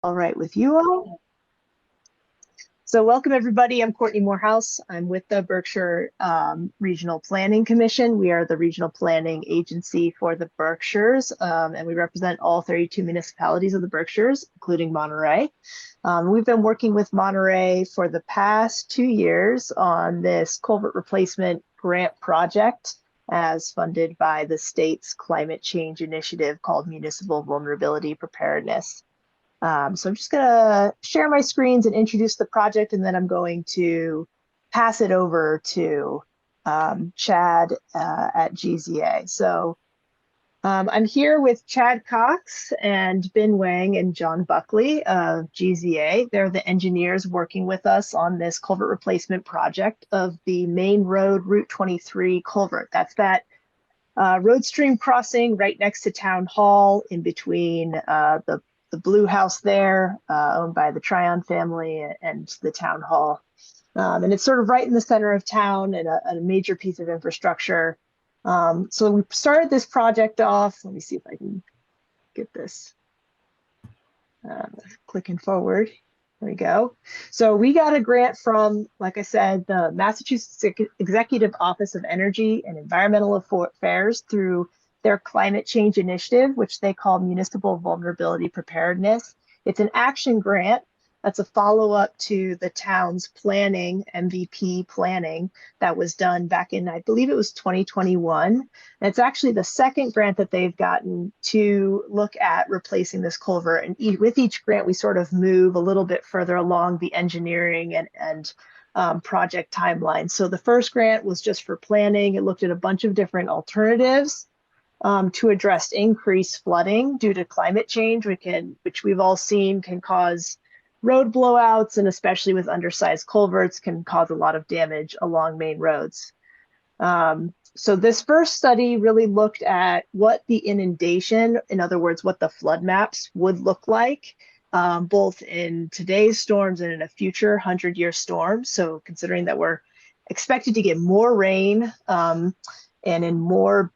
All right, with you all. So welcome everybody. I'm Courtney Morehouse. I'm with the Berkshire Regional Planning Commission. We are the regional planning agency for the Berkshires, and we represent all 32 municipalities of the Berkshires, including Monterey. We've been working with Monterey for the past 2 years on this culvert replacement grant project as funded by the state's climate change initiative called Municipal Vulnerability Preparedness. So I'm just going to share my screens and introduce the project, and then I'm going to pass it over to Chad at GZA. So I'm here with Chad Cox and Ben Wang and John Buckley of GZA. They're the engineers working with us on this culvert replacement project of the main road Route 23 culvert. That's that road stream crossing right next to Town Hall in between the blue house there, owned by the Tryon family, and the Town Hall. And it's sort of right in the center of town and a major piece of infrastructure. So we started this project off. Let me see if I can get this clicking forward. There we go. So we got a grant from, like I said, the Massachusetts Executive Office of Energy and Environmental Affairs through their climate change initiative, which they call Municipal Vulnerability Preparedness. It's an action grant. That's a follow-up to the town's planning, MVP planning, that was done back in, I believe it was 2021. And it's actually the second grant that they've gotten to look at replacing this culvert. And with each grant, we sort of move a little bit further along the engineering and project timeline. So the first grant was just for planning. It looked at a bunch of different alternatives to address increased flooding due to climate change, which we've all seen can cause road blowouts, and especially with undersized culverts can cause a lot of damage along main roads. So this first study really looked at what the inundation, in other words, what the flood maps would look like, both in today's storms and in a future 100-year storm. So considering that we're expected to get more rain and in more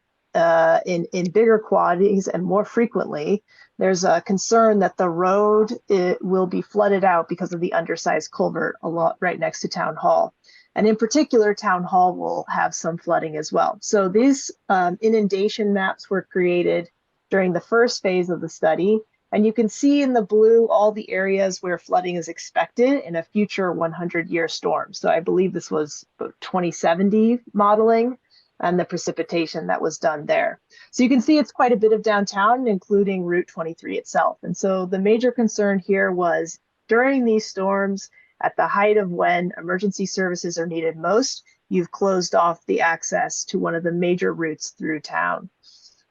in bigger quantities and more frequently, there's a concern that the road will be flooded out because of the undersized culvert right next to Town Hall. And in particular, Town Hall will have some flooding as well. So these inundation maps were created during the first phase of the study. And you can see in the blue all the areas where flooding is expected in a future 100-year storm. So I believe this was 2070 modeling and the precipitation that was done there. So you can see it's quite a bit of downtown, including Route 23 itself. And so the major concern here was during these storms, at the height of when emergency services are needed most, you've closed off the access to one of the major routes through town.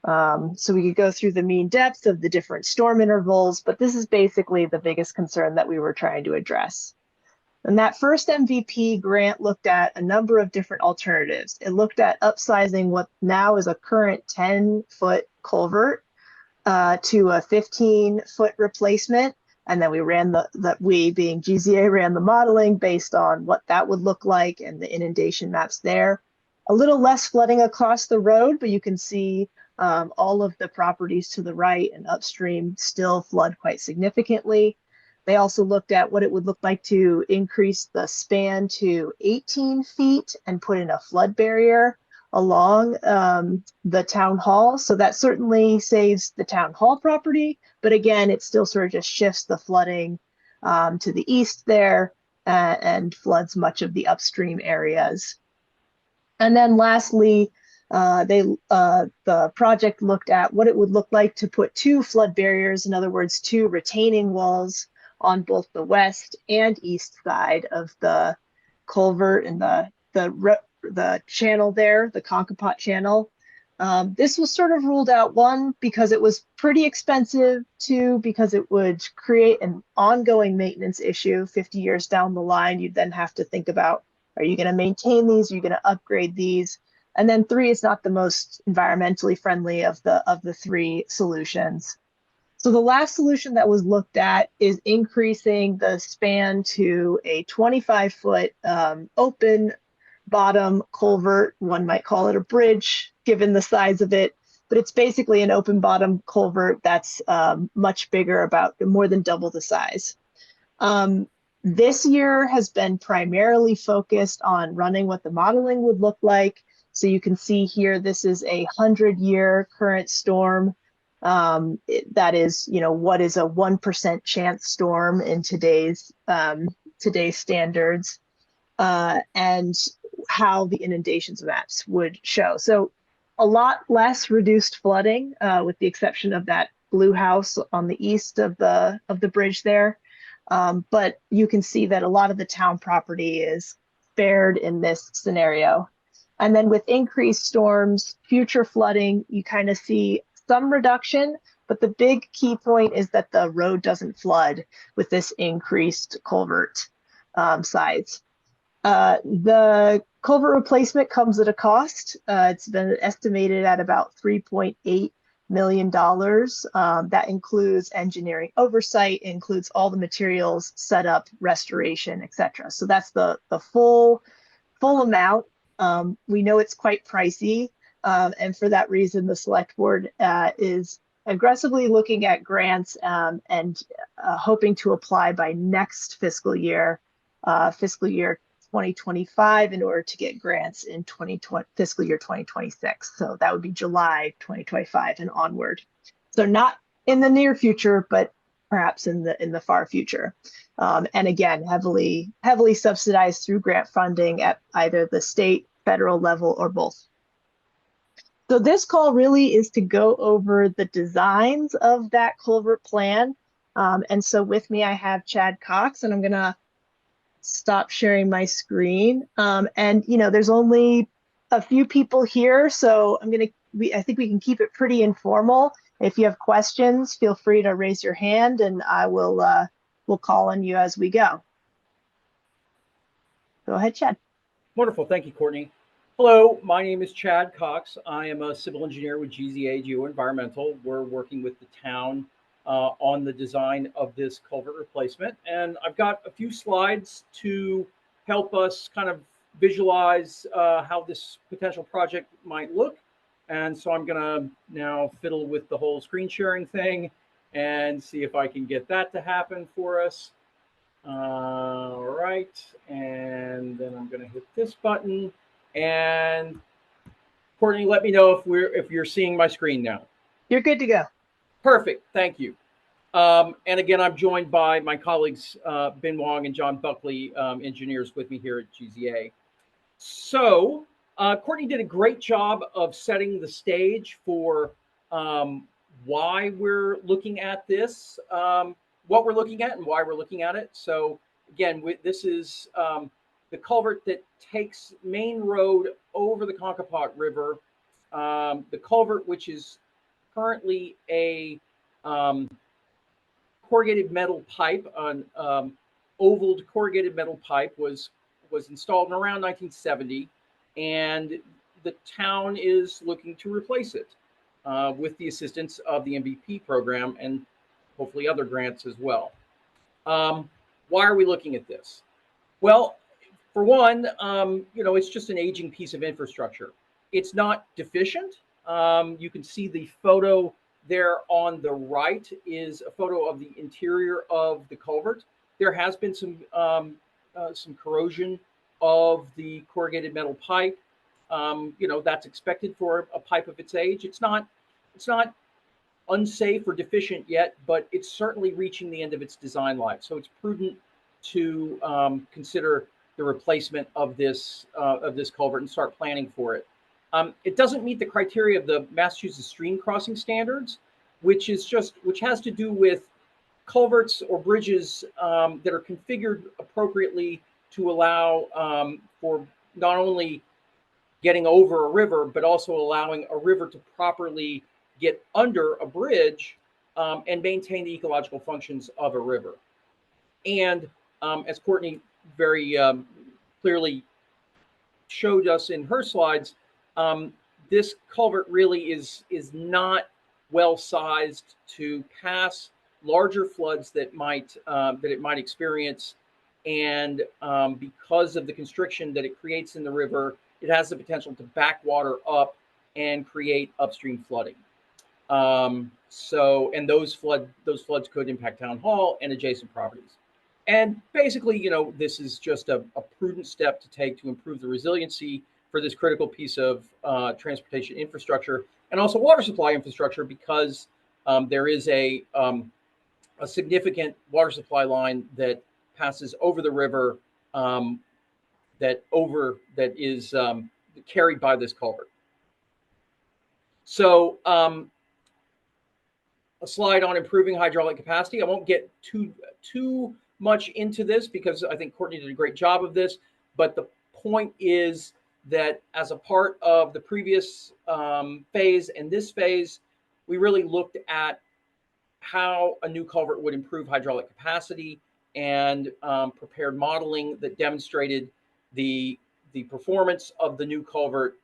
So we could go through the mean depth of the different storm intervals, but this is basically the biggest concern that we were trying to address. And that first MVP grant looked at a number of different alternatives. It looked at upsizing what now is a current 10-foot culvert to a 15-foot replacement. And then we ran we being GZA ran the modeling based on what that would look like and the inundation maps there. A little less flooding across the road, but you can see all of the properties to the right and upstream still flood quite significantly. They also looked at what it would look like to increase the span to 18 feet and put in a flood barrier along the Town Hall. So that certainly saves the Town Hall property, but again, it still sort of just shifts the flooding to the east there and floods much of the upstream areas. And then lastly, the project looked at what it would look like to put 2 flood barriers, in other words, 2 retaining walls on both the west and east side of the culvert and the channel there, the Konkapot channel. This was sort of ruled out, 1, because it was pretty expensive, 2, because it would create an ongoing maintenance issue 50 years down the line. You'd then have to think about, are you going to maintain these? Are you going to upgrade these? And then 3, it's not the most environmentally friendly of the 3 solutions. So the last solution that was looked at is increasing the span to a 25-foot open bottom culvert. One might call it a bridge, given the size of it, but it's basically an open bottom culvert that's much bigger, about more than double the size. This year has been primarily focused on running what the modeling would look like. So you can see here, this is a 100-year current storm. That is, what is a 1% chance storm in today's standards, and how the inundations maps would show. So a lot less reduced flooding, with the exception of that blue house on the east of the bridge there. But you can see that a lot of the town property is spared in this scenario. And then with increased storms, future flooding, you kind of see some reduction, but the big key point is that the road doesn't flood with this increased culvert size. The culvert replacement comes at a cost. It's been estimated at about $3.8 million. That includes engineering oversight, includes all the materials, setup, restoration, etc. So that's the full amount. We know it's quite pricey, and for that reason, the select board is aggressively looking at grants, and hoping to apply by next fiscal year 2025, in order to get grants in fiscal year 2026. So that would be July 2025 and onward. So not in the near future, but perhaps in the far future. And again, heavily subsidized through grant funding at either the state, federal level, or both. So this call really is to go over the designs of that culvert plan. And so with me, I have Chad Cox, and I'm going to stop sharing my screen. And there's only a few people here, so I think we can keep it pretty informal. If you have questions, feel free to raise your hand, and I will we'll call on you as we go. Go ahead, Chad. Wonderful. Thank you, Courtney. Hello, my name is Chad Cox. I am a civil engineer with GZA Geoenvironmental. We're working with the town on the design of this culvert replacement. And I've got a few slides to help us kind of visualize how this potential project might look. And so I'm gonna now fiddle with the whole screen sharing thing and see if I can get that to happen for us. All right, and then I'm gonna hit this button. And Courtney, let me know if you're seeing my screen now. You're good to go. Perfect, thank you. And again, I'm joined by my colleagues, Ben Wong and John Buckley, engineers with me here at GZA. So Courtney did a great job of setting the stage for why we're looking at this, what we're looking at and why we're looking at it. So again, this is the culvert that takes Main Road over the Konkapot River. The culvert, which is currently a corrugated metal pipe, an ovaled corrugated metal pipe, was installed in around 1970, and the town is looking to replace it with the assistance of the MVP program and hopefully other grants as well. Why are we looking at this? Well, for one, it's just an aging piece of infrastructure. It's not deficient. You can see the photo there on the right is a photo of the interior of the culvert. There has been some corrosion of the corrugated metal pipe. That's expected for a pipe of its age. It's not unsafe or deficient yet, but it's certainly reaching the end of its design life. So it's prudent to consider the replacement of this culvert and start planning for it. It doesn't meet the criteria of the Massachusetts stream crossing standards, which has to do with culverts or bridges that are configured appropriately to allow for not only getting over a river, but also allowing a river to properly get under a bridge and maintain the ecological functions of a river. And as Courtney very clearly showed us in her slides, this culvert really is not well sized to pass larger floods that it might experience, and because of the constriction that it creates in the river, it has the potential to back water up and create upstream flooding. And those floods could impact Town Hall and adjacent properties. And basically, this is just a prudent step to take to improve the resiliency for this critical piece of transportation infrastructure and also water supply infrastructure, because there is a significant water supply line that passes over the river that is carried by this culvert. So a slide on improving hydraulic capacity. I won't get too much into this because I think Courtney did a great job of this, but the point is that as a part of the previous phase and this phase, we really looked at how a new culvert would improve hydraulic capacity and prepared modeling that demonstrated the performance of the new culvert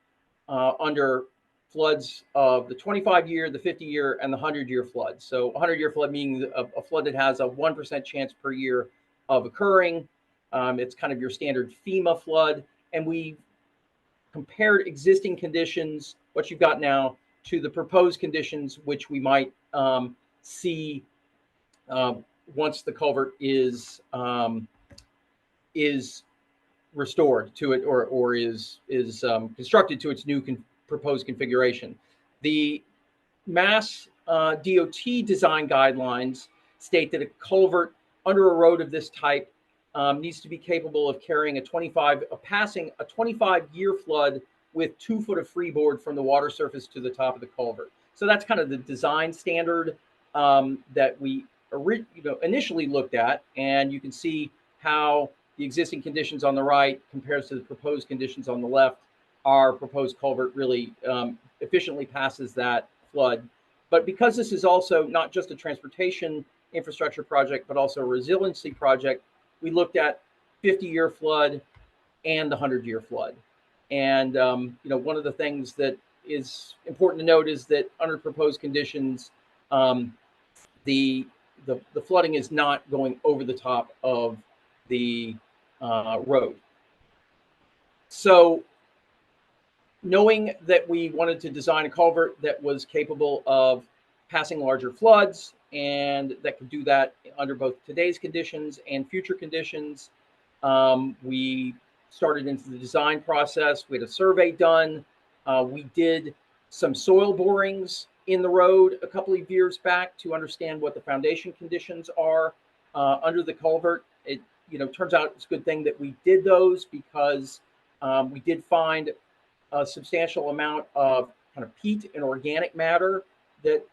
under floods of the 25-year, the 50-year, and the 100-year flood. So 100-year flood meaning a flood that has a 1% chance per year of occurring. It's kind of your standard FEMA flood. And we compared existing conditions, what you've got now, to the proposed conditions, which we might see once the culvert is restored to it or is constructed to its new proposed configuration. The Mass DOT design guidelines state that a culvert under a road of this type needs to be capable of carrying passing a 25-year flood with 2 foot of freeboard from the water surface to the top of the culvert. So that's kind of the design standard that we initially looked at, and you can see how the existing conditions on the right compares to the proposed conditions on the left. Our proposed culvert really efficiently passes that flood. But because this is also not just a transportation infrastructure project, but also a resiliency project, we looked at 50-year flood and the 100-year flood. And one of the things that is important to note is that under proposed conditions, the flooding is not going over the top of the road. So knowing that we wanted to design a culvert that was capable of passing larger floods and that could do that under both today's conditions and future conditions, we started into the design process. We had a survey done. We did some soil borings in the road a couple of years back to understand what the foundation conditions are under the culvert. It turns out it's a good thing that we did those because we did find a substantial amount of kind of peat and organic matter that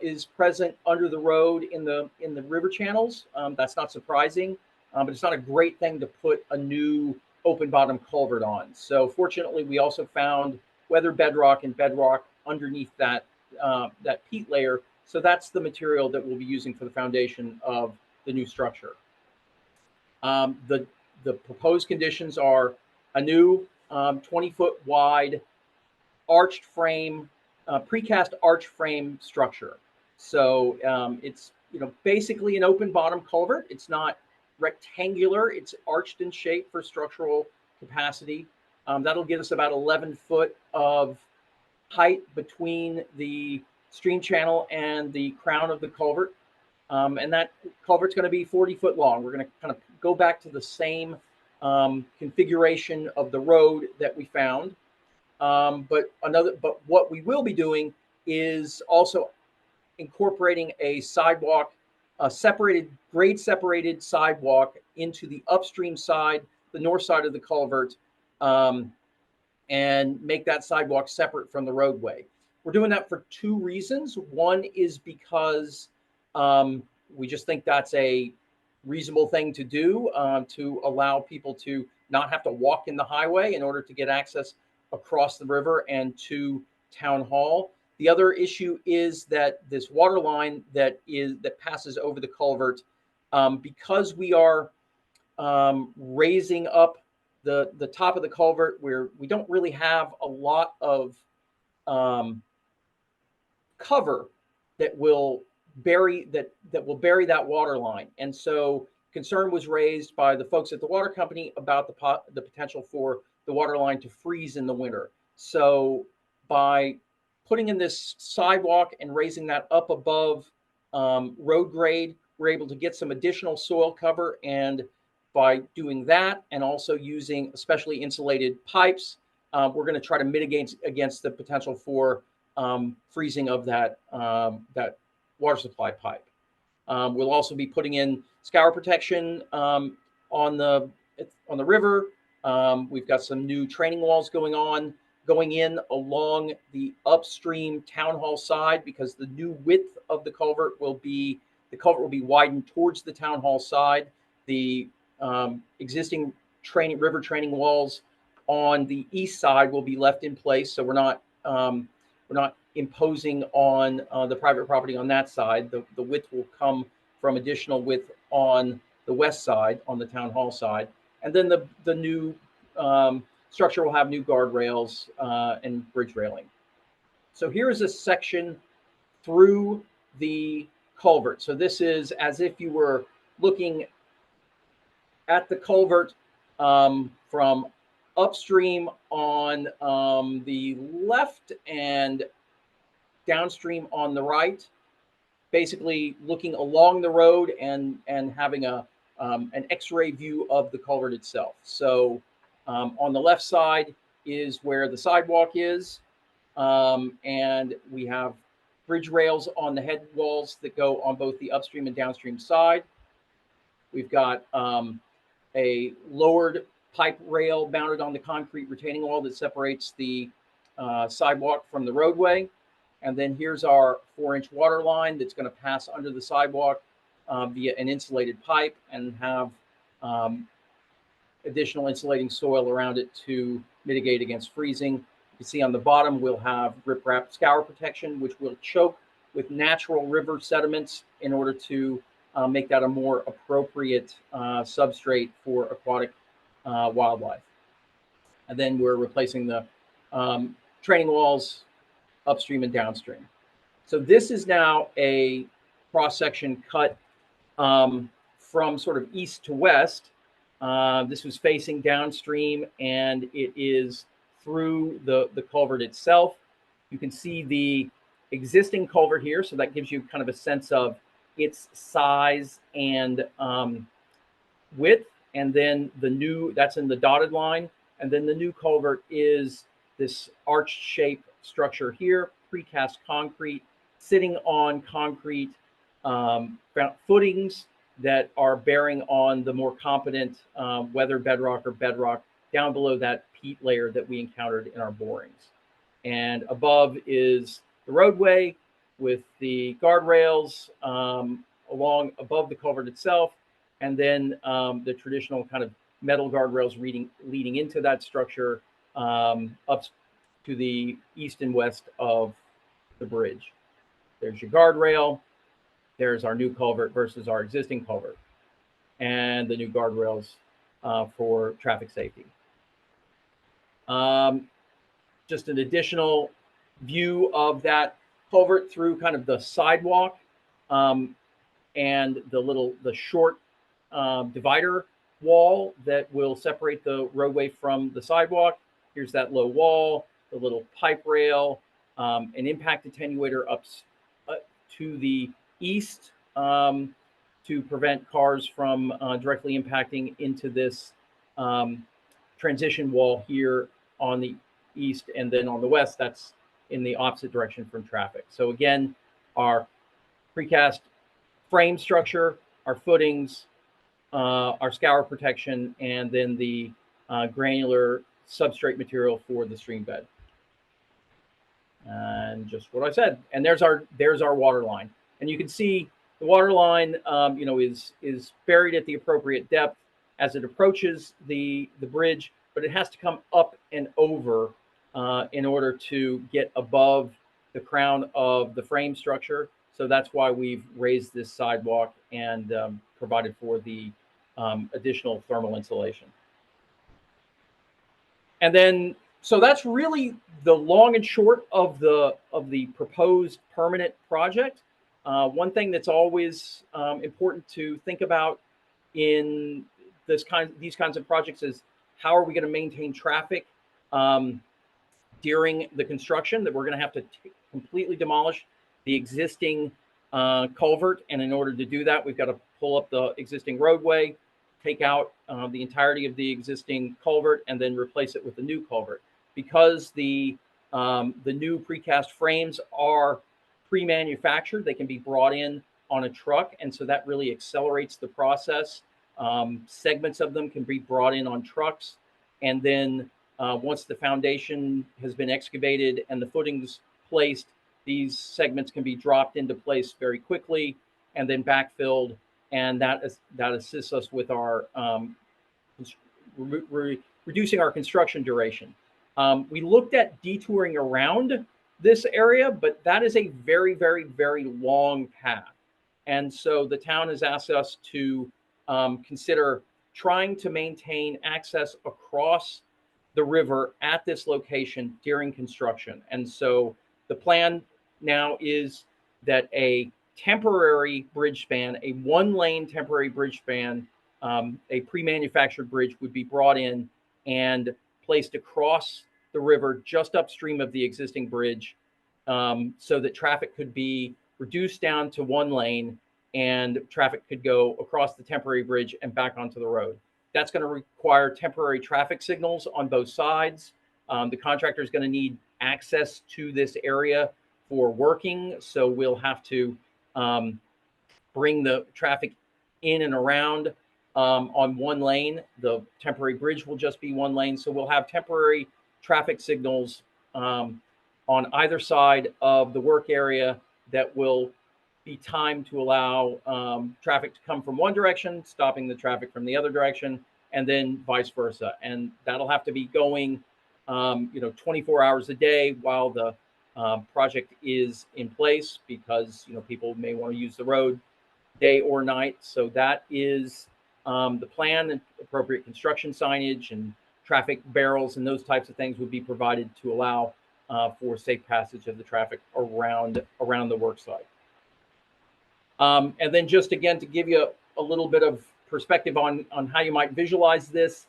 is present under the road in the river channels. That's not surprising, but it's not a great thing to put a new open bottom culvert on. So fortunately, we also found weathered bedrock and bedrock underneath that peat layer. So that's the material that we'll be using for the foundation of the new structure. The proposed conditions are a new 20-foot wide arched frame, precast arch frame structure. So it's basically an open bottom culvert. It's not rectangular. It's arched in shape for structural capacity. That'll give us about 11 foot of height between the stream channel and the crown of the culvert. And that culvert's going to be 40 foot long. We're going to kind of go back to the same configuration of the road that we found. But what we will be doing is also incorporating a sidewalk, a grade separated sidewalk into the upstream side, the north side of the culvert, and make that sidewalk separate from the roadway. We're doing that for 2 reasons. One is because we just think that's a reasonable thing to do to allow people to not have to walk in the highway in order to get access across the river and to Town Hall. The other issue is that this water line that passes over the culvert, because we are raising up the top of the culvert, where we don't really have a lot of cover that will bury that water line. And so concern was raised by the folks at the water company about the potential for the water line to freeze in the winter. So by putting in this sidewalk and raising that up above road grade, we're able to get some additional soil cover. And by doing that and also using especially insulated pipes, we're going to try to mitigate against the potential for freezing of that water supply pipe. We'll also be putting in scour protection on the river. We've got some new training walls going in along the upstream town hall side, because the new width of the culvert will be widened towards the town hall side. The existing river training walls on the east side will be left in place, so we're not imposing on the private property on that side. The width will come from additional width on the west side, on the town hall side. And then the new structure will have new guardrails and bridge railing. So here is a section through the culvert. So this is as if you were looking at the culvert from upstream on the left and downstream on the right, basically looking along the road and having an X-ray view of the culvert itself. So on the left side is where the sidewalk is, and we have bridge rails on the head walls that go on both the upstream and downstream side. We've got a lowered pipe rail mounted on the concrete retaining wall that separates the sidewalk from the roadway. And then here's our 4-inch water line that's going to pass under the sidewalk via an insulated pipe and have additional insulating soil around it to mitigate against freezing. You can see on the bottom, we'll have riprap scour protection, which will choke with natural river sediments in order to make that a more appropriate substrate for aquatic wildlife. And then we're replacing the training walls upstream and downstream. So this is now a cross-section cut from sort of east to west. This was facing downstream, and it is through the culvert itself. You can see the existing culvert here, so that gives you kind of a sense of its size and width. And then the new, that's in the dotted line. And then the new culvert is this arched shape structure here, precast concrete, sitting on concrete footings that are bearing on the more competent weather bedrock or bedrock down below that peat layer that we encountered in our borings. And above is the roadway with the guardrails along above the culvert itself, and then the traditional kind of metal guardrails leading into that structure up to the east and west of the bridge. There's your guardrail. There's our new culvert versus our existing culvert, and the new guardrails for traffic safety. Just an additional view of that culvert through kind of the sidewalk and the short divider wall that will separate the roadway from the sidewalk. Here's that low wall, the little pipe rail, an impact attenuator up to the east to prevent cars from directly impacting into this transition wall here on the east, and then on the west, that's in the opposite direction from traffic. So again, our precast frame structure, our footings, our scour protection, and then the granular substrate material for the stream bed. And just what I said. And there's our water line. And you can see the water line, is buried at the appropriate depth as it approaches the bridge, but it has to come up and over in order to get above the crown of the frame structure. So that's why we've raised this sidewalk and provided for the additional thermal insulation. And then, so that's really the long and short of the proposed permanent project. One thing that's always important to think about in these kinds of projects is how are we going to maintain traffic during the construction, that we're going to have to completely demolish the existing culvert. And in order to do that, we've got to pull up the existing roadway, take out the entirety of the existing culvert, and then replace it with the new culvert. Because the new precast frames are pre-manufactured, they can be brought in on a truck, and so that really accelerates the process. Segments of them can be brought in on trucks, and then once the foundation has been excavated and the footings placed, these segments can be dropped into place very quickly and then backfilled, and that assists us with our reducing our construction duration. We looked at detouring around this area, but that is a very, very, very long path. And so the town has asked us to consider trying to maintain access across the river at this location during construction. And so the plan now is that a temporary bridge span, a one-lane temporary bridge span, a pre-manufactured bridge would be brought in and placed across the river just upstream of the existing bridge, so that traffic could be reduced down to one lane and traffic could go across the temporary bridge and back onto the road. That's going to require temporary traffic signals on both sides. The contractor is going to need access to this area for working, so we'll have to bring the traffic in and around on one lane. The temporary bridge will just be one lane, so we'll have temporary traffic signals on either side of the work area that will be timed to allow traffic to come from one direction, stopping the traffic from the other direction, and then vice versa. And that'll have to be going 24 hours a day while the project is in place, because people may want to use the road day or night. So that is the plan, and appropriate construction signage and traffic barrels and those types of things would be provided to allow for safe passage of the traffic around the work site. And then just again, to give you a little bit of perspective on how you might visualize this,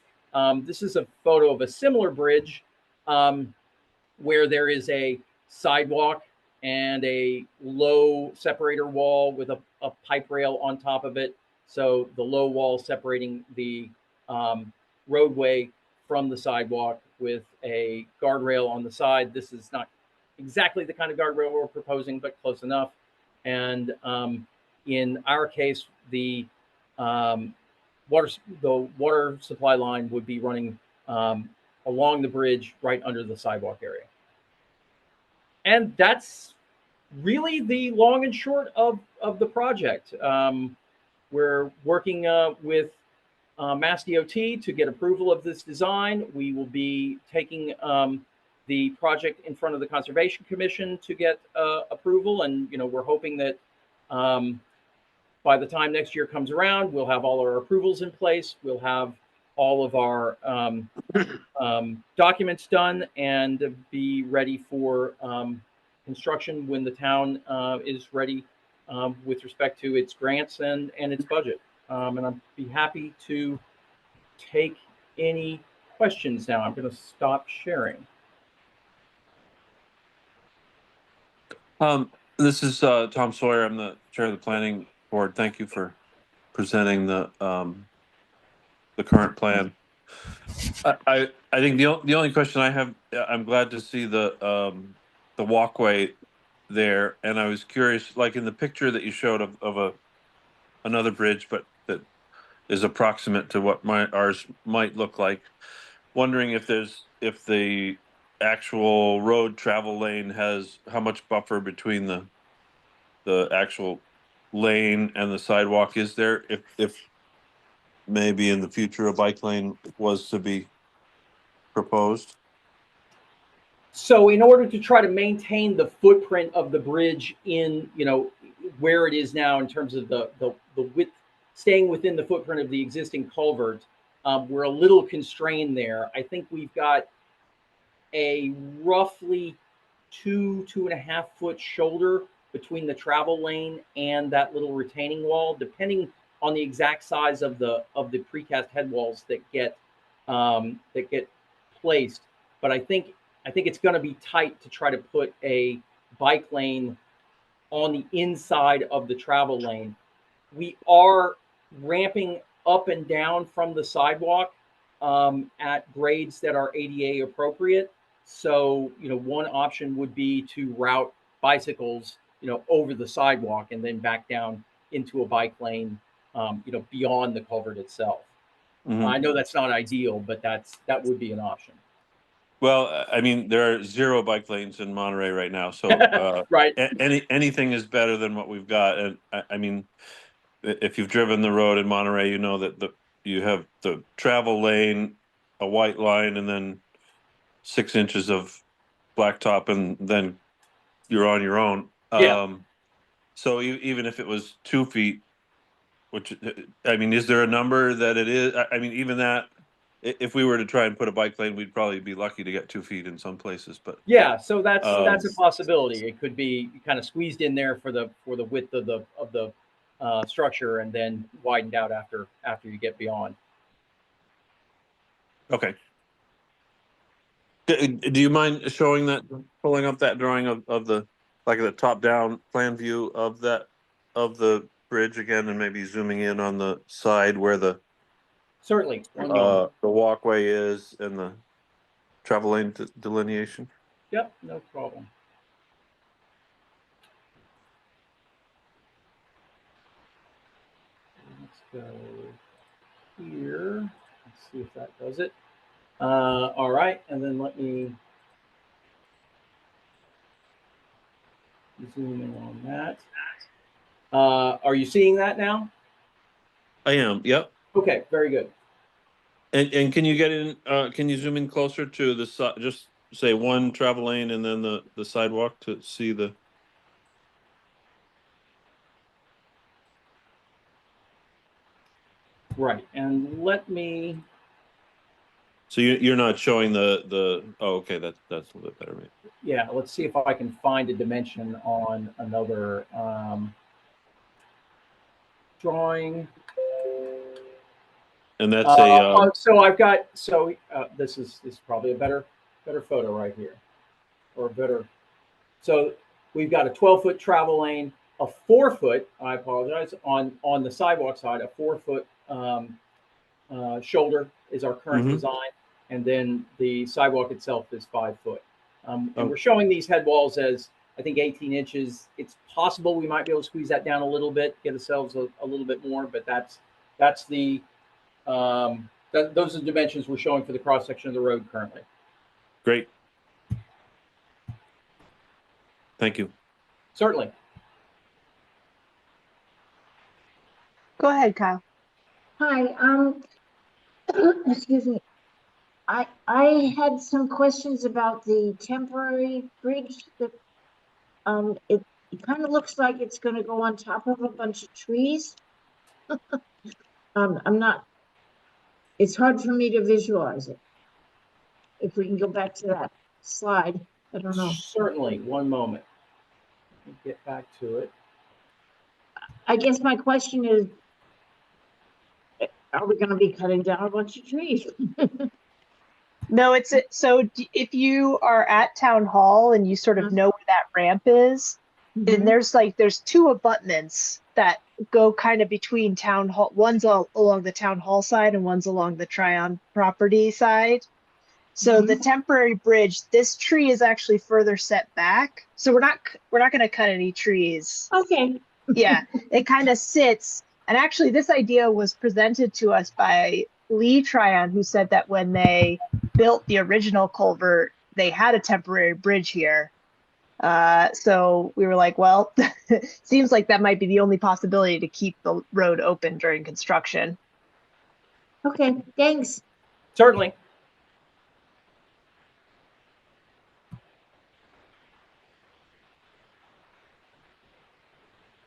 this is a photo of a similar bridge where there is a sidewalk and a low separator wall with a pipe rail on top of it. So the low wall separating the roadway from the sidewalk with a guardrail on the side. This is not exactly the kind of guardrail we're proposing, but close enough. And in our case, the water supply line would be running along the bridge right under the sidewalk area. And that's really the long and short of the project. We're working with Mass DOT to get approval of this design. We will be taking the project in front of the Conservation Commission to get approval. And, we're hoping that by the time next year comes around, we'll have all our approvals in place. We'll have all of our documents done and be ready for construction when the town is ready with respect to its grants and its budget. And I'd be happy to take any questions now. I'm going to stop sharing. This is Tom Sawyer. I'm the chair of the planning board. Thank you for presenting the current plan. I think the only question I have, I'm glad to see the walkway there, and I was curious, like in the picture that you showed of another bridge, but that is approximate to what ours might look like. Wondering if the actual road travel lane has how much buffer between the actual lane and the sidewalk is there, if maybe in the future a bike lane was to be proposed? So in order to try to maintain the footprint of the bridge in, where it is now in terms of the width, staying within the footprint of the existing culvert, we're a little constrained there. I think we've got a roughly 2.5 foot shoulder between the travel lane and that little retaining wall, depending on the exact size of the precast head walls that get placed. But I think I think it's going to be tight to try to put a bike lane on the inside of the travel lane. We are ramping up and down from the sidewalk at grades that are ADA appropriate. So, one option would be to route bicycles, over the sidewalk and then back down into a bike lane, beyond the culvert itself. I know that's not ideal, but that would be an option. Well, I mean, there are 0 bike lanes in Monterey right now, so right. Anything is better than what we've got. And I mean, if you've driven the road in Monterey, you know that you have the travel lane, a white line, and then 6 inches of blacktop, and then you're on your own. Yeah. So even if it was 2 feet, which, I mean, is there a number that it is? I mean, even that, if we were to try and put a bike lane, we'd probably be lucky to get 2 feet in some places. But yeah, so that's a possibility. It could be kind of squeezed in there for the width of the structure, and then widened out after you get beyond. Okay. Do you mind showing that, pulling up that drawing of the, like, the top down plan view of the bridge again, and maybe zooming in on the side where the Certainly. the walkway is and the travel lane delineation? Yep, no problem. Let's go here. Let's see if that does it. All right, and then let me zoom in on that. Are you seeing that now? I am. Yep. Okay, very good. And can you get in? Can you zoom in closer to the side? Just say one travel lane and then the sidewalk to see the. Right, and let me. So you're not showing the. Oh, okay, that's a little bit better, maybe. Yeah, let's see if I can find a dimension on another drawing. And that's a. So I've got this is probably a better photo right here, or better. So we've got a 12-foot travel lane, a 4-foot. I apologize, on the sidewalk side, a 4-foot shoulder is our current design, and then the sidewalk itself is 5 foot. And we're showing these head walls as, I think, 18 inches. It's possible we might be able to squeeze that down a little bit, get ourselves a little bit more, but that's the those are the dimensions we're showing for the cross section of the road currently. Great. Thank you. Certainly. Go ahead, Kyle. Hi, excuse me. I had some questions about the temporary bridge that it kind of looks like it's going to go on top of a bunch of trees. It's hard for me to visualize it. If we can go back to that slide, I don't know. Certainly, one moment. Let me get back to it. I guess my question is, are we going to be cutting down a bunch of trees? No, so if you are at Town Hall and you sort of know where that ramp is, and there's 2 abutments that go kind of between Town Hall. One's along the Town Hall side and one's along the Tryon property side. So the temporary bridge, this tree is actually further set back. So we're not going to cut any trees. Okay. Yeah, it kind of sits. And actually, this idea was presented to us by Lee Tryon, who said that when they built the original culvert, they had a temporary bridge here. So we were like, well, seems like that might be the only possibility to keep the road open during construction. Okay, thanks. Certainly.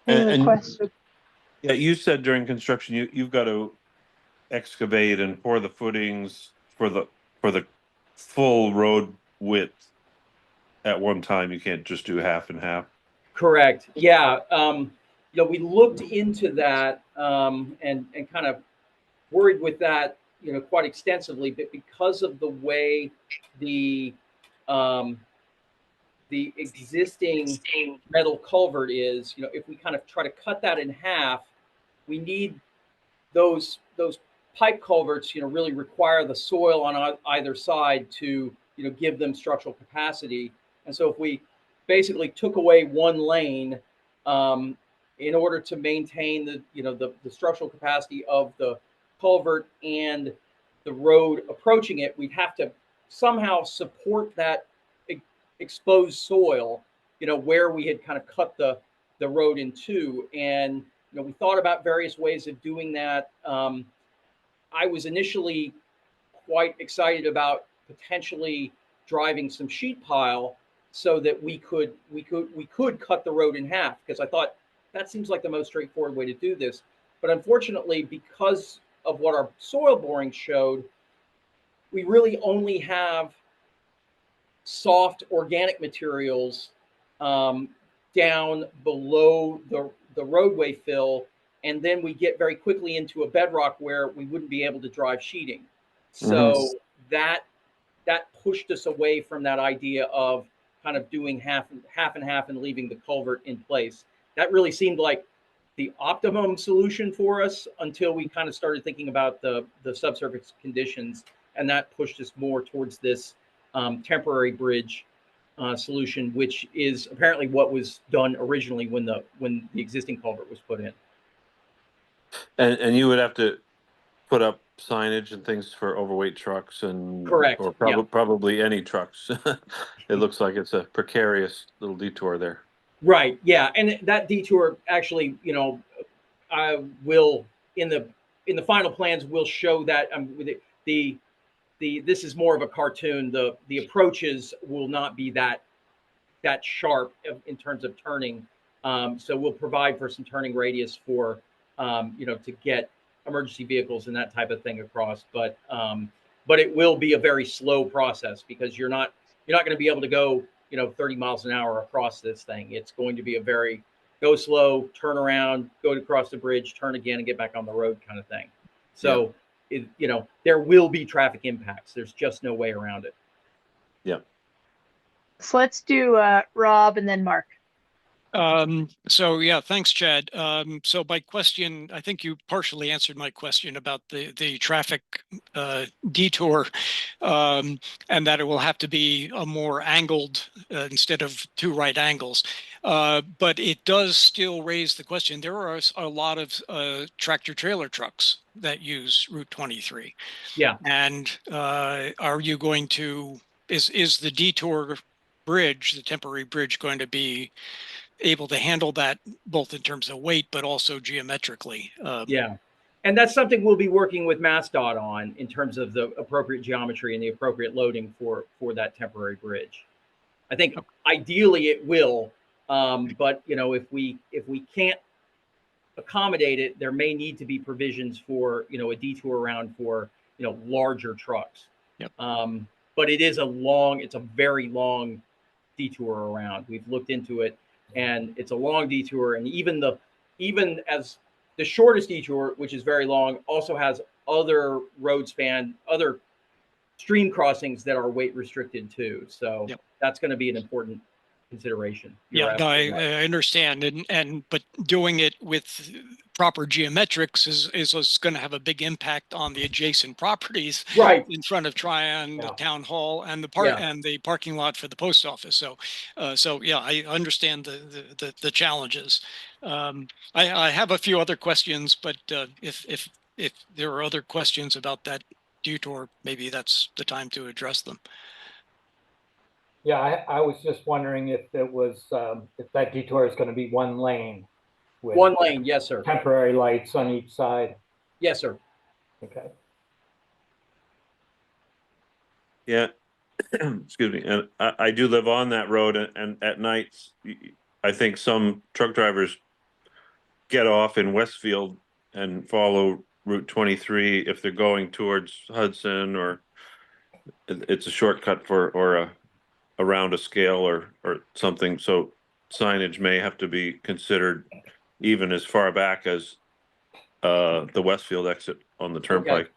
Any other questions? Yeah, you said during construction you've got to excavate and pour the footings for the full road width at one time. You can't just do half and half. Correct. Yeah. We looked into that and kind of worried with that, quite extensively, but because of the way the the existing metal culvert is, if we kind of try to cut that in half, we need those pipe culverts, really require the soil on either side to, give them structural capacity. And so if we basically took away one lane, in order to maintain the structural capacity of the culvert and the road approaching it, we'd have to somehow support that exposed soil, where we had kind of cut the road in two. And we thought about various ways of doing that. I was initially quite excited about potentially driving some sheet pile so that we could cut the road in half, because I thought that seems like the most straightforward way to do this. But unfortunately, because of what our soil boring showed, we really only have soft organic materials down below the roadway fill, and then we get very quickly into a bedrock where we wouldn't be able to drive sheeting. So that pushed us away from that idea of kind of doing half and half and leaving the culvert in place. That really seemed like the optimum solution for us until we kind of started thinking about the subsurface conditions, and that pushed us more towards this temporary bridge solution, which is apparently what was done originally when the existing culvert was put in. And you would have to put up signage and things for overweight trucks and Correct. or Yeah. probably any trucks. It looks like it's a precarious little detour there. Right. Yeah. And that detour actually, I will in the final plans will show that this is more of a cartoon. The approaches will not be that sharp in terms of turning. So we'll provide for some turning radius for to get emergency vehicles and that type of thing across. But it will be a very slow process, because you're not going to be able to go 30 miles an hour across this thing. It's going to be a very go slow, turn around, go across the bridge, turn again, and get back on the road kind of thing. So there will be traffic impacts. There's just no way around it. Yeah. So let's do Rob and then Mark. So yeah, thanks, Chad. So my question, I think you partially answered my question about the traffic detour, and that it will have to be a more angled instead of two right angles. But it does still raise the question. There are a lot of tractor trailer trucks that use Route 23. Yeah. And are you going to, is the detour bridge, the temporary bridge, going to be able to handle that both in terms of weight but also geometrically? Yeah, and that's something we'll be working with MassDOT on in terms of the appropriate geometry and the appropriate loading for that temporary bridge. I think ideally it will, but if we can't accommodate it, there may need to be provisions for a detour around for larger trucks. Yep. But it's a very long detour around. We've looked into it, and it's a long detour, and even as the shortest detour, which is very long, also has other other stream crossings that are weight restricted too. So that's going to be an important consideration. Yeah, no, I understand, but doing it with proper geometrics is going to have a big impact on the adjacent properties, right in front of Tryon, the town hall, and the parking lot for the post office. So yeah, I understand the challenges. I have a few other questions, but if there are other questions about that detour, maybe that's the time to address them. Yeah, I was just wondering if it was if that detour is going to be one lane with one lane. Yes, sir. Temporary lights on each side. Yes, sir. Okay. Yeah. Excuse me. And I do live on that road, and at nights, I think some truck drivers get off in Westfield and follow Route 23 if they're going towards Hudson, or it's a shortcut or around a scale or something. So signage may have to be considered even as far back as the Westfield exit on the turnpike. Okay.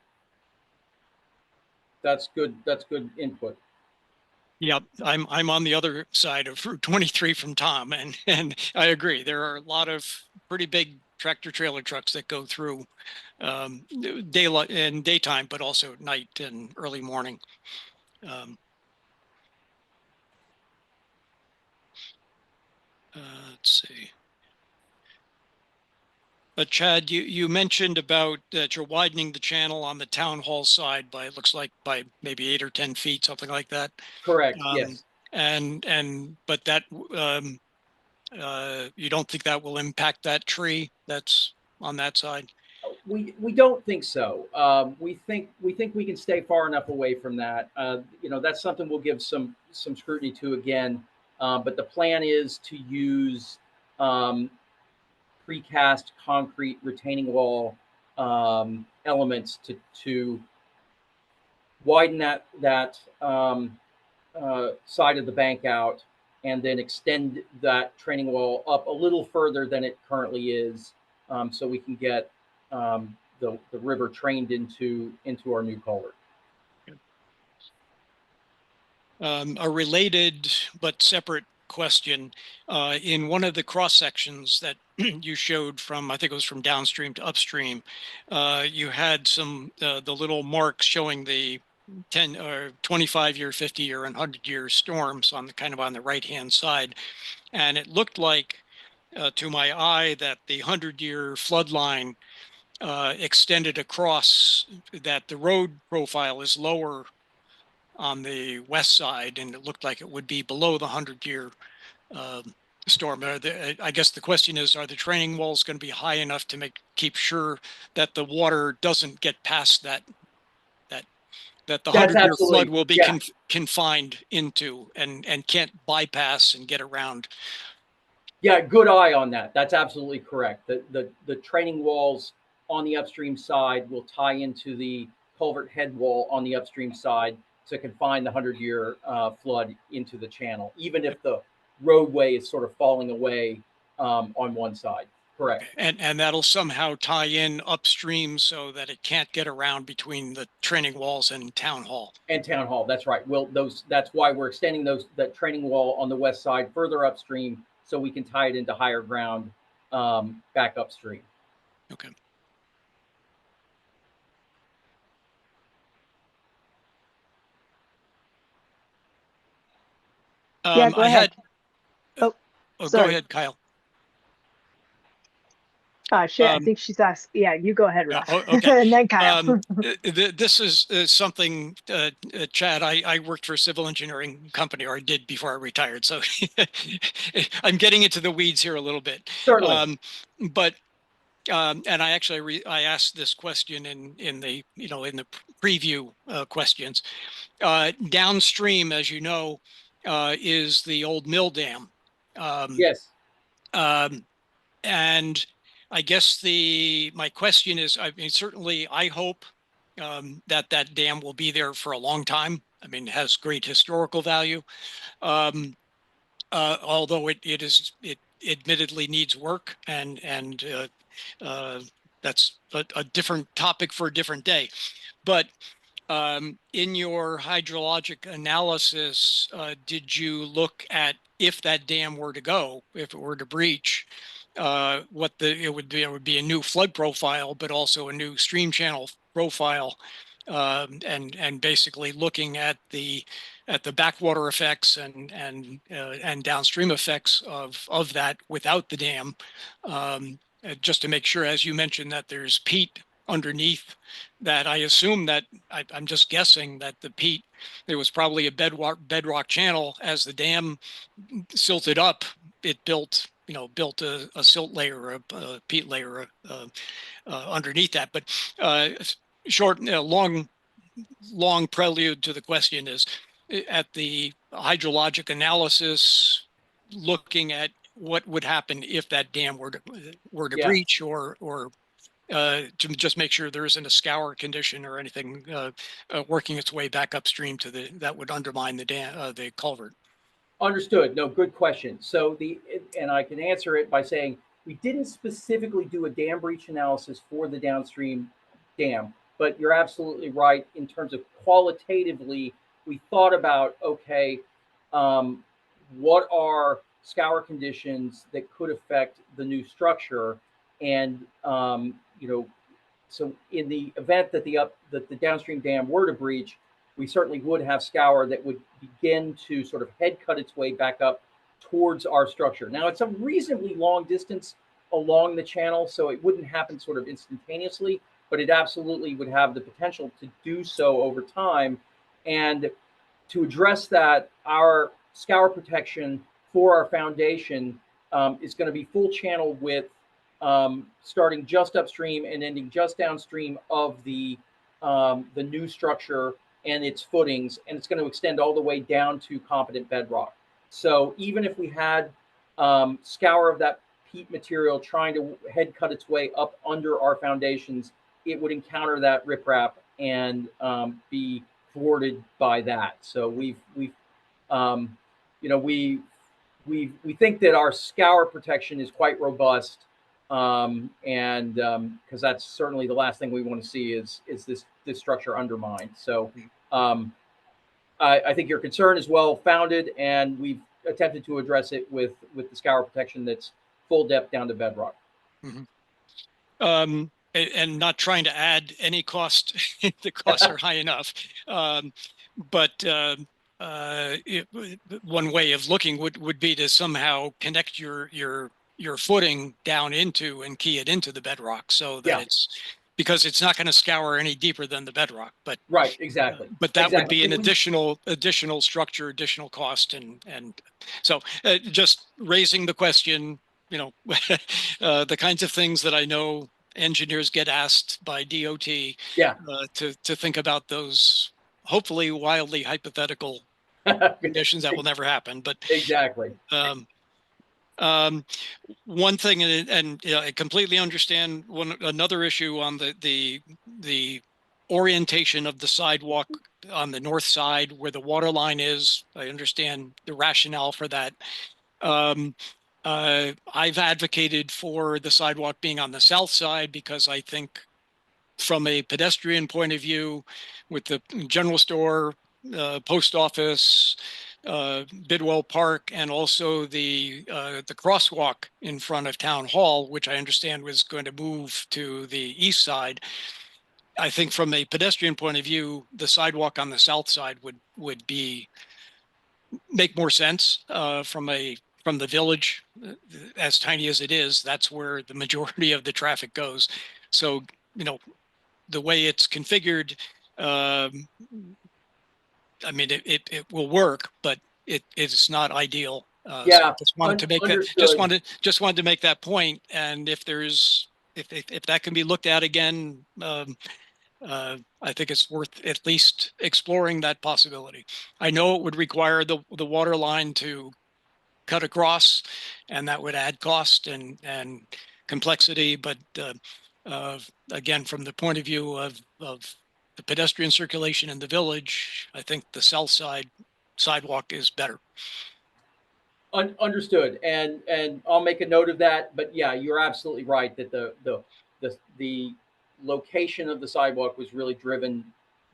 That's good. That's good input. Yep, I'm on the other side of Route 23 from Tom, and I agree. There are a lot of pretty big tractor trailer trucks that go through daylight and daytime, but also at night and early morning. Um, let's see. Chad, you mentioned about that you're widening the channel on the town hall side by, it looks like by maybe 8 or 10 feet, something like that. Correct. Um, Yes. but that you don't think that will impact that tree that's on that side? We don't think so. We think we can stay far enough away from that. That's something we'll give some scrutiny to again. But the plan is to use um, precast concrete retaining wall elements to widen that side of the bank out, and then extend that training wall up a little further than it currently is, so we can get the river trained into our new culvert. A related but separate question. In one of the cross sections that you showed from, I think it was from downstream to upstream, you had some the little marks showing the 10 or 25-year, 50-year, and 100-year storms on the kind of on the right-hand side, and it looked like to my eye that the 100-year flood line extended across, that the road profile is lower on the west side, and it looked like it would be below the 100-year storm. I guess the question is, are the training walls going to be high enough to keep sure that the water doesn't get past that the That's 100-year flood absolutely, will be yeah. confined into and can't bypass and get around? Yeah, good eye on that. That's absolutely correct. The training walls on the upstream side will tie into the culvert head wall on the upstream side to confine the 100-year flood into the channel, even if the roadway is sort of falling away on one side. Correct. And that'll somehow tie in upstream so that it can't get around between the training walls and town hall. And town hall. That's right. That's why we're extending that training wall on the west side further upstream so we can tie it into higher ground back upstream. Okay. Yeah, go ahead. Oh, sorry. Go ahead, Kyle. Shit, I think she's asked. Yeah, you go ahead, Ross. Okay. And then Kyle. This is something, Chad, I worked for a civil engineering company, or I did before I retired. So I'm getting into the weeds here a little bit. Certainly. And I asked this question in the preview questions. Downstream, as you know, is the old mill dam. Yes. And I guess my question is, I mean, certainly I hope that dam will be there for a long time. I mean, it has great historical value, although it admittedly needs work, and that's a different topic for a different day. But in your hydrologic analysis, did you look at, if that dam were to go, if it were to breach, what it would be a new flood profile, but also a new stream channel profile, and basically looking at the backwater effects and downstream effects of that without the dam, just to make sure, as you mentioned, that there's peat underneath that. I assume that I'm just guessing that the peat, there was probably a bedrock channel. As the dam silted up, it built a silt layer, a peat layer underneath that. But long prelude to the question is, at the hydrologic analysis, looking at what would happen if that dam were to Yeah. breach, or to just make sure there isn't a scour condition or anything working its way back upstream that would undermine the culvert. Understood. No, good question. So and I can answer it by saying we didn't specifically do a dam breach analysis for the downstream dam, but you're absolutely right in terms of qualitatively, we thought about, okay, what are scour conditions that could affect the new structure, and so in the event that the downstream dam were to breach, we certainly would have scour that would begin to sort of head cut its way back up towards our structure. Now, it's a reasonably long distance along the channel, so it wouldn't happen sort of instantaneously, but it absolutely would have the potential to do so over time. And to address that, our scour protection for our foundation is going to be full channel width, starting just upstream and ending just downstream of the new structure and its footings, and it's going to extend all the way down to competent bedrock. So even if we had scour of that peat material trying to head cut its way up under our foundations, it would encounter that riprap and be thwarted by that. So we think that our scour protection is quite robust, and because that's certainly the last thing we want to see is this structure undermined. So I think your concern is well founded, and we've attempted to address it with the scour protection that's full depth down to bedrock. Mm-hmm. And not trying to add any cost. The costs are high enough, but one way of looking would be to somehow connect your footing down into and key it into the bedrock, so that it's, because it's not going to scour any deeper than the bedrock. But right, exactly. But that would be an additional structure, additional cost, and so just raising the question, the kinds of things that I know engineers get asked by DOT, to think about those hopefully wildly hypothetical conditions that will never happen. But exactly. One thing, and I completely understand another issue on the orientation of the sidewalk on the north side where the water line is. I understand the rationale for that. I've advocated for the sidewalk being on the south side because I think from a pedestrian point of view, with the general store, post office, Bidwell Park, and also the crosswalk in front of Town Hall, which I understand was going to move to the east side. I think from a pedestrian point of view, the sidewalk on the south side would make more sense from the village, as tiny as it is. That's where the majority of the traffic goes. So, the way it's configured, I mean, it will work, but it's not ideal. So just wanted to make that. Just wanted to make that point. And if that can be looked at again, I think it's worth at least exploring that possibility. I know it would require the water line to cut across, and that would add cost and complexity. But again, from the point of view of the pedestrian circulation in the village, I think the south side sidewalk is better. Understood, and I'll make a note of that. But yeah, you're absolutely right that the location of the sidewalk was really driven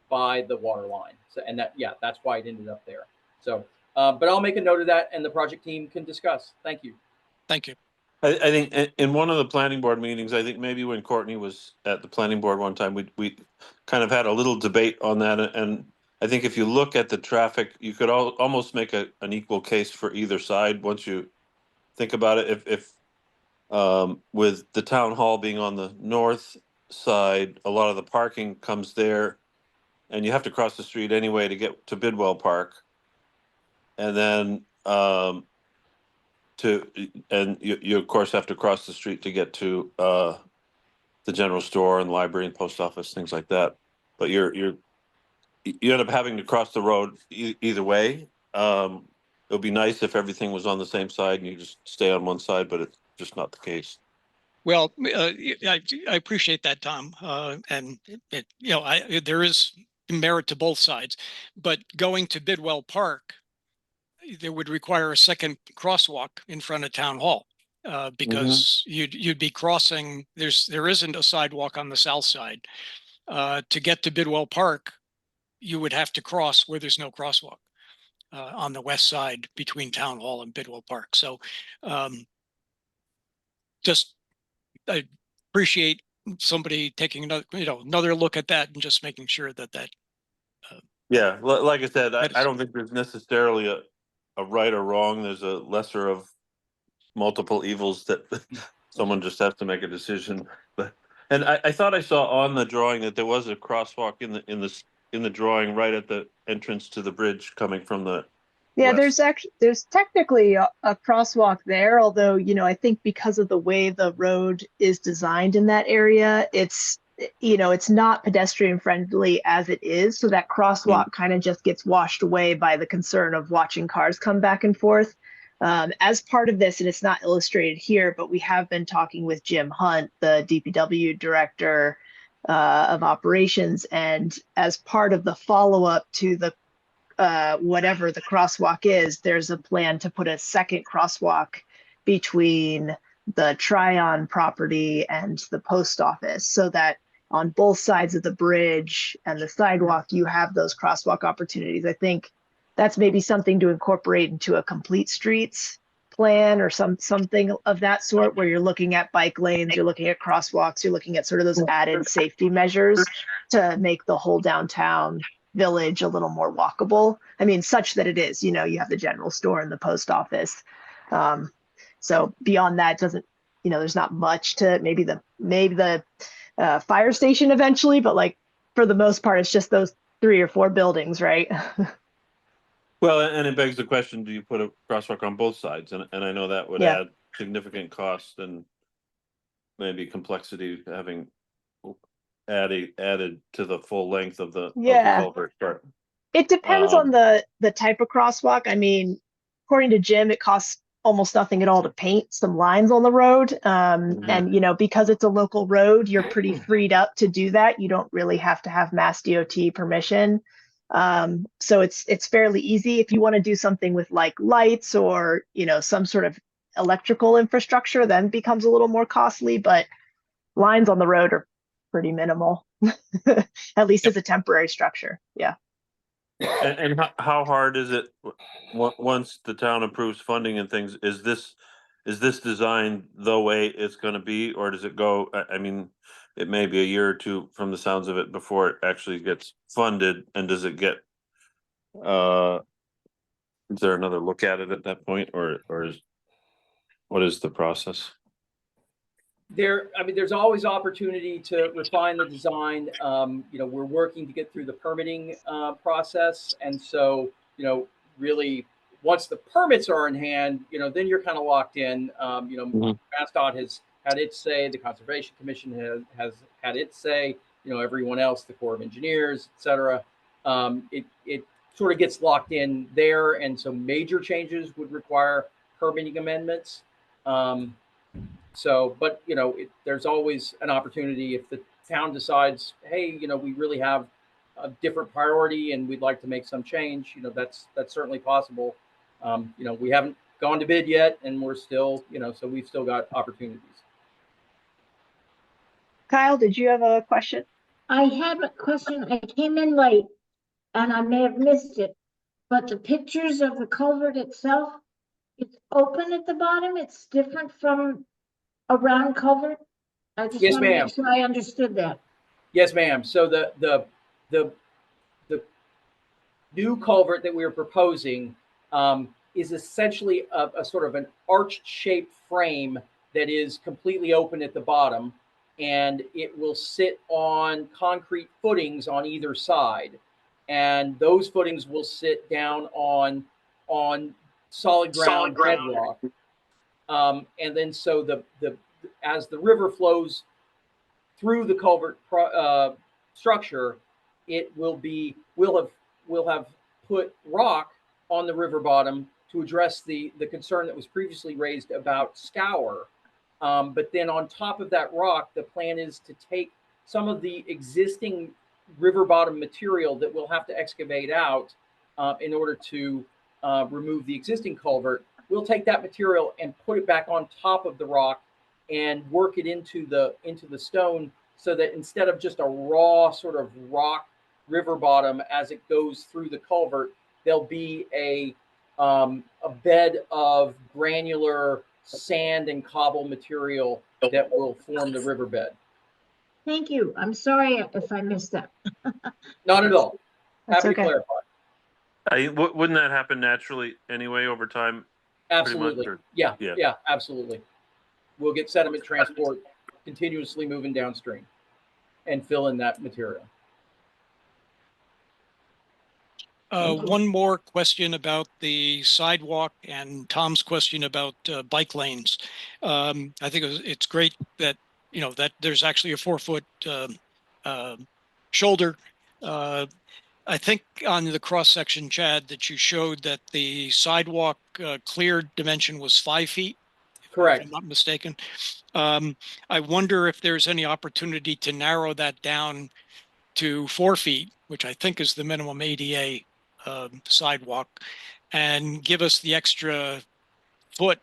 by the water line. So, and that's why it ended up there. So, but I'll make a note of that, and the project team can discuss. Thank you. Thank you. I think in one of the planning board meetings, I think maybe when Courtney was at the planning board one time, we kind of had a little debate on that. And I think if you look at the traffic, you could almost make an equal case for either side once you think about it. If with the town hall being on the north side, a lot of the parking comes there, and you have to cross the street anyway to get to Bidwell Park, and then you of course have to cross the street to get to the general store and library and post office, things like that. But you end up having to cross the road either way. It would be nice if everything was on the same side and you just stay on one side, but it's just not the case. Well, I appreciate that, Tom, and there is merit to both sides, but going to Bidwell Park, there would require a second crosswalk in front of Town Hall, because you'd be crossing. There isn't a sidewalk on the south side. To get to Bidwell Park, you would have to cross where there's no crosswalk. on the west side between Town Hall and Bidwell Park. So just I appreciate somebody taking another look at that and just making sure that Yeah, like I said, that I is, don't think there's necessarily a right or wrong. There's a lesser of multiple evils that someone just has to make a decision. But and I thought I saw on the drawing that there was a crosswalk in the drawing right at the entrance to the bridge coming from the Yeah, west. there's technically a crosswalk there, although, I think because of the way the road is designed in that area, it's not pedestrian friendly as it is. So that crosswalk kind of just gets washed away by the concern of watching cars come back and forth. As part of this, and it's not illustrated here, but we have been talking with Jim Hunt, the DPW director of operations, and as part of the follow-up to the whatever the crosswalk is, there's a plan to put a second crosswalk between the Tryon property and the post office, so that on both sides of the bridge and the sidewalk, you have those crosswalk opportunities. I think that's maybe something to incorporate into a complete streets plan or something of that sort, where you're looking at bike lanes, you're looking at crosswalks, you're looking at sort of those added safety measures to make the whole downtown village a little more walkable. I mean, such that it is, you have the general store and the post office. So beyond that, doesn't, there's not much to maybe the fire station eventually, but like for the most part, it's just those 3 or 4 buildings, right? Well, and it begs the question: do you put a crosswalk on both sides? And I know that would Yeah. add significant cost and maybe complexity, having added to the full length of the Yeah. culvert. But It depends on the type of crosswalk. I mean, according to Jim, it costs almost nothing at all to paint some lines on the road. And because it's a local road, you're pretty freed up to do that. You don't really have to have Mass DOT permission. So it's fairly easy. If you want to do something with like lights or some sort of electrical infrastructure, then it becomes a little more costly. But lines on the road are pretty minimal, at least as a temporary structure. Yeah. and how hard is it once the town approves funding and things? Is this design the way it's going to be, or does it go? I mean, it may be a year or two from the sounds of it before it actually gets funded. And does it get? Is there another look at it at that point, or what is the process? There's always opportunity to refine the design. We're working to get through the permitting process, and so really once the permits are in hand, then you're kind of locked in. MassDOT has had its say, the Conservation Commission has had its say. Everyone else, the Corps of Engineers, et cetera. It sort of gets locked in there, and so major changes would require permitting amendments. But there's always an opportunity if the town decides, hey, we really have a different priority and we'd like to make some change. That's certainly possible. We haven't gone to bid yet, and we're still, so we've still got opportunities. Kyle, did you have a question? I had a question. I came in late and I may have missed it, but the pictures of the culvert itself, it's open at the bottom. It's different from a round culvert. I just Yes, want to ma'am. make sure I understood that. Yes, ma'am. So the new culvert that we are proposing is essentially a sort of an arch-shaped frame that is completely open at the bottom, and it will sit on concrete footings on either side, and those footings will sit down on solid ground bedrock. And then so as the river flows through the culvert structure, we'll have put rock on the river bottom to address the concern that was previously raised about scour. But then on top of that rock, the plan is to take some of the existing river bottom material that we'll have to excavate out in order to remove the existing culvert. We'll take that material and put it back on top of the rock and work it into the stone, so that instead of just a raw sort of rock river bottom as it goes through the culvert, there'll be a bed of granular sand and cobble material that will form the riverbed. Thank you. I'm sorry if I missed that. Not at all. That's Happy to okay. Wouldn't that happen naturally anyway over time? Absolutely. Pretty much, Yeah, absolutely. We'll get sediment transport continuously moving downstream and fill in that material. One more question about the sidewalk and Tom's question about bike lanes. I think it's great that, you know, that there's actually a 4-foot shoulder. I think on the cross section, Chad, that you showed that the sidewalk cleared dimension was 5 feet. Correct. If I'm not mistaken. I wonder if there's any opportunity to narrow that down to 4 feet, which I think is the minimum ADA sidewalk, and give us the extra foot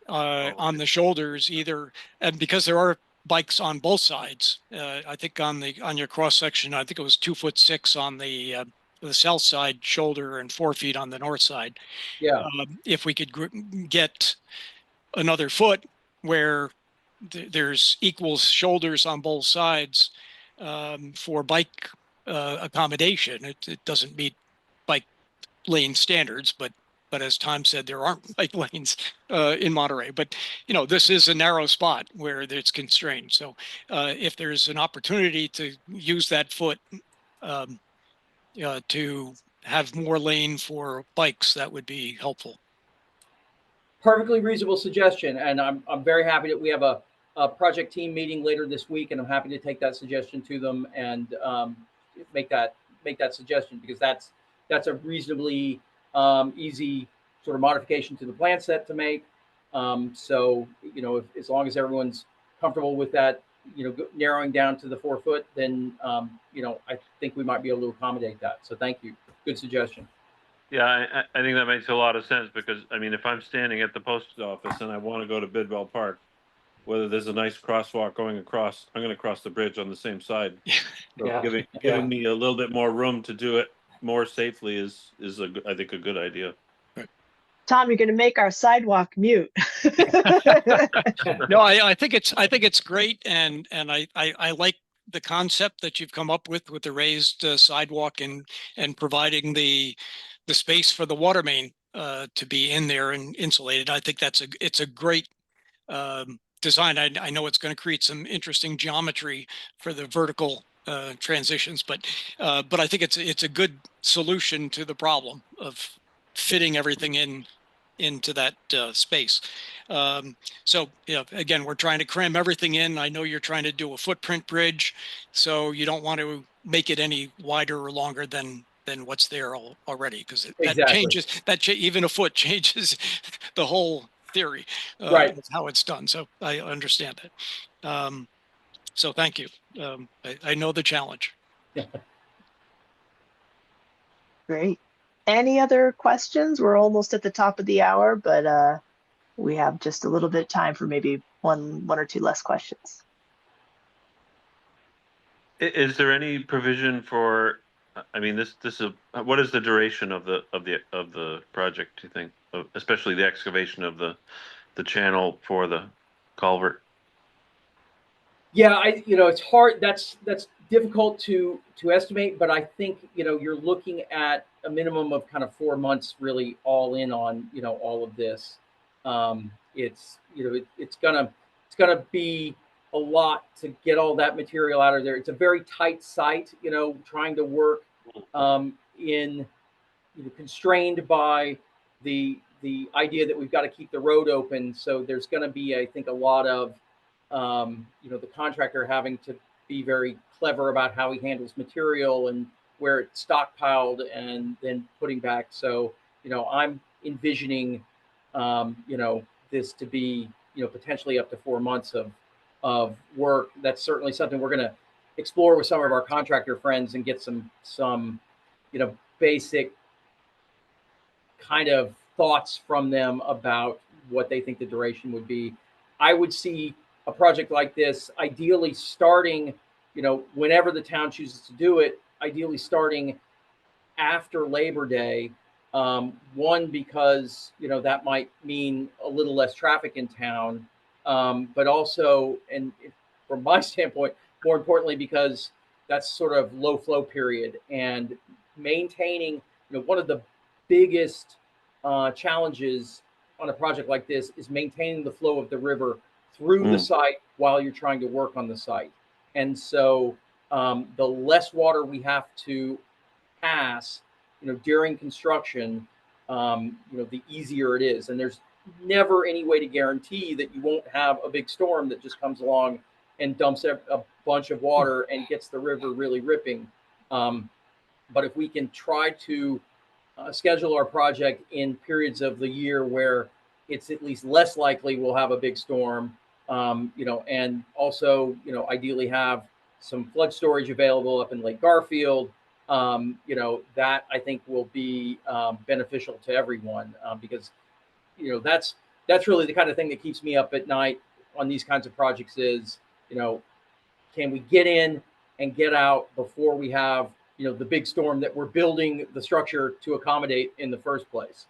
on the shoulders either. And because there are bikes on both sides, I think on your cross section, I think it was 2'6" on the south side shoulder and 4 feet on the north side. Yeah. If we could get another foot where there's equal shoulders on both sides for bike accommodation. It doesn't meet bike lane standards, but as Tom said, there aren't bike lanes in Monterey. But you know, this is a narrow spot where it's constrained. So if there's an opportunity to use that foot to have more lane for bikes, that would be helpful. Perfectly reasonable suggestion, and I'm very happy that we have a project team meeting later this week, and I'm happy to take that suggestion to them and make that suggestion, because that's a reasonably easy sort of modification to the plan set to make. So you know, as long as everyone's comfortable with that, you know, narrowing down to the 4 foot, then you know, I think we might be able to accommodate that. So thank you. Good suggestion. Yeah, I think that makes a lot of sense, because I mean, if I'm standing at the post office and I want to go to Bidwell Park, whether there's a nice crosswalk going across, I'm going to cross the bridge on the same side. So Yeah. giving me a little bit more room to do it more safely is I think a good idea. Tom, you're going to make our sidewalk mute. No, I think it's great, and I like the concept that you've come up with the raised sidewalk and providing the space for the water main to be in there and insulated. I think it's a great design. I know it's going to create some interesting geometry for the vertical transitions, but I think it's a good solution to the problem of fitting everything into that space. So yeah, again, we're trying to cram everything in. I know you're trying to do a footprint bridge, so you don't want to make it any wider or longer than what's there already, because that changes even a foot changes the whole theory Right. of how it's done. So I understand that. So thank you. I know the challenge. Great. Any other questions? We're almost at the top of the hour, but we have just a little bit of time for maybe one or two less questions. Is there any provision for? I mean, this is what is the duration of the project? Do you think, especially the excavation of the channel for the culvert? Yeah, you know, it's hard. That's difficult to estimate, but I think, you know, you're looking at a minimum of kind of 4 months, really all in on, you know, all of this. It's, you know, it's gonna be a lot to get all that material out of there. It's a very tight site, you know, trying to work constrained by the idea that we've got to keep the road open. So there's going to be, I think, a lot of you know, the contractor having to be very clever about how he handles material and where it's stockpiled and then putting back. So, you know, I'm envisioning, you know, this to be, you know, potentially up to 4 months of work. That's certainly something we're going to explore with some of our contractor friends and get some, you know, basic kind of thoughts from them about what they think the duration would be. I would see a project like this ideally starting, you know, whenever the town chooses to do it, ideally starting after Labor Day, One, because, that might mean a little less traffic in town, but also, and from my standpoint, more importantly, because that's sort of low flow period, and maintaining, one of the biggest challenges on a project like this is maintaining the flow of the river through the site while you're trying to work on the site. And so the less water we have to pass, during construction, the easier it is. And there's never any way to guarantee that you won't have a big storm that just comes along and dumps a bunch of water and gets the river really ripping. But if we can try to schedule our project in periods of the year where it's at least less likely we'll have a big storm, and also, ideally have some flood storage available up in Lake Garfield, that I think will be beneficial to everyone, because, that's really the kind of thing that keeps me up at night on these kinds of projects is, can we get in and get out before we have, the big storm that we're building the structure to accommodate in the first place.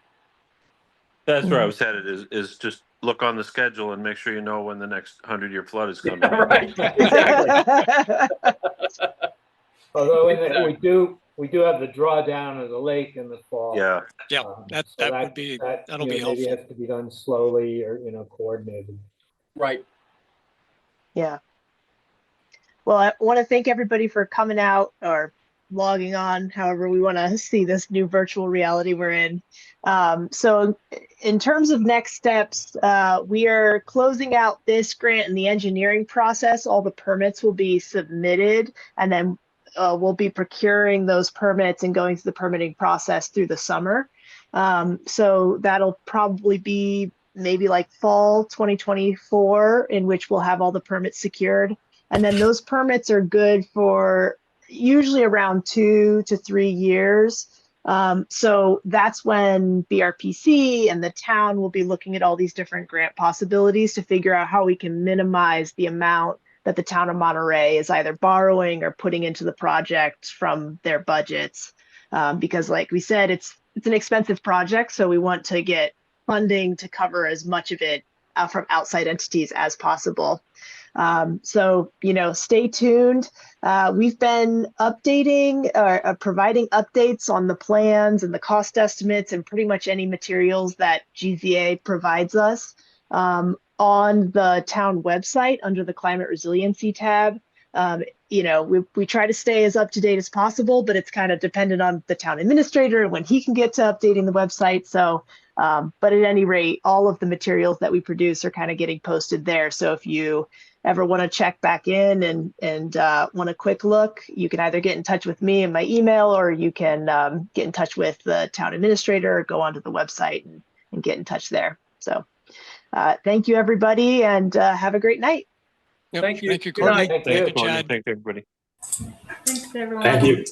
That's where I was headed, is just look on the schedule and make sure you know when the next 100-year flood is coming. Right, exactly. Although Exactly. we do have the drawdown of the lake in the fall. Yeah. Yeah, So would be, that'll be maybe helpful. has to be done slowly or, coordinated. Right. Yeah. Well, I want to thank everybody for coming out or logging on, however we want to see this new virtual reality we're in. So in terms of next steps, we are closing out this grant and the engineering process. All the permits will be submitted, and then we'll be procuring those permits and going through the permitting process through the summer. So that'll probably be maybe like fall 2024, in which we'll have all the permits secured. And then those permits are good for usually around 2 to 3 years. So that's when BRPC and the town will be looking at all these different grant possibilities to figure out how we can minimize the amount that the town of Monterey is either borrowing or putting into the project from their budgets. Because like we said, it's an expensive project, so we want to get funding to cover as much of it from outside entities as possible. So, stay tuned. We've been updating or providing updates on the plans and the cost estimates and pretty much any materials that GZA provides us on the town website under the climate resiliency tab. We try to stay as up to date as possible, but it's kind of dependent on the town administrator and when he can get to updating the website. So, but at any rate, all of the materials that we produce are kind of getting posted there. So if you ever want to check back in and want a quick look, you can either get in touch with me in my email, or you can get in touch with the town administrator or go onto the website and get in touch there. So thank you, everybody, and have a great night. Yep. Thank you. Thank you, Good night. Courtney. Thank you. Chad. Thanks, everybody. Thanks, everyone. Thank you.